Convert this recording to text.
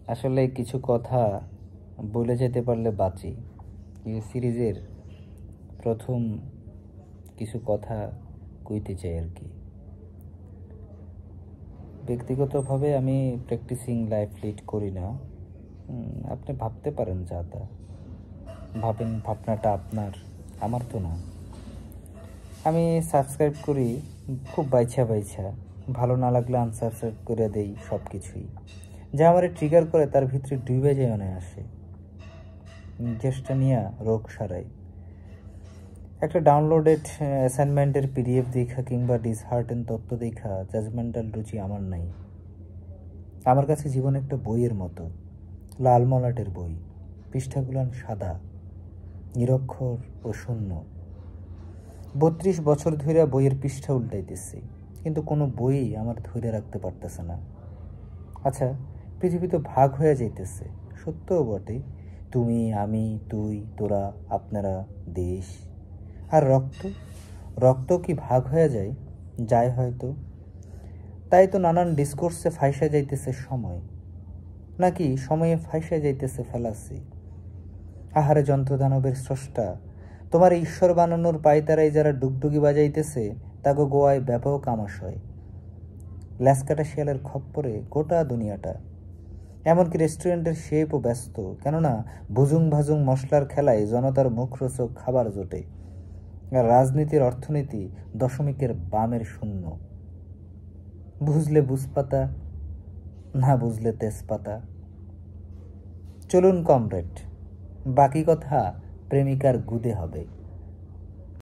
আসলে কিছু কথা বলে যেতে পারলে বাঁচি। এই সিরিজের প্রথম কিছু কথা কইতে চাই আর কি। ব্যক্তিগতভাবে আমি প্র্যাকটিসিং লাইফ লিড করি না। আপনি ভাবতে পারেন যা তা ভাবেন, ভাবনাটা আপনার, আমার তো না। আমি সাবস্ক্রাইব করি খুব বাইছা বাইছা, ভালো না লাগলে আনসাবস্ক্রাইব করে দেই সব কিছুই। যা আমার ট্রিগার করে তার ভিতরে ডুবে যায় অনায়াসে, চেষ্টা নিয়ে রোগ সারাই। একটা ডাউনলোডেড অ্যাসাইনমেন্টের পিডিএফ দেখা কিংবা ডিসহার্টেন তত্ত্ব দেখা জাজমেন্টাল রুচি আমার নাই। আমার কাছে জীবন একটা বইয়ের মতো, লাল মলাটের বই, পৃষ্ঠাগুলান সাদা, নিরক্ষর ও শূন্য। 32 বছর ধরে বইয়ের পৃষ্ঠা উল্টাইতেছি, কিন্তু কোনো বই আমার ধরে রাখতে পারতেছে না। আচ্ছা, পৃথিবী তো ভাগ হয়ে যাইতেছে, সত্যও বটে। তুমি, আমি, তুই, তোরা, আপনারা, দেশ। আর রক্ত, রক্ত কি ভাগ হয়ে যায়? যায় হয়তো। তাই তো নানান ডিসকোর্সে ফাইসা যাইতেছে সময়, নাকি সময়ে ফাইসা যাইতেছে ফেলাসি। আহারে যন্ত্রদানবের স্রষ্টা, তোমার ঈশ্বর বানানোর পায়তারাই যারা ডুগডুগি বাজাইতেছে তাকে গোয়ায় ব্যাপক আমাশয়। ল্যাসকাটা শিয়ালের খপ্পরে গোটা দুনিয়াটা। এমনকি রেস্টুরেন্টের শেপও ব্যস্ত, কেননা ভুজুং ভাজুং মশলার খেলায় জনতার মুখরোচক খাবার জোটে। আর রাজনীতির অর্থনীতি দশমিকের বামের শূন্য। বুঝলে বুঝপাতা, না বুঝলে তেজপাতা। চলুন কমরেড, বাকি কথা প্রেমিকার গুদে হবে।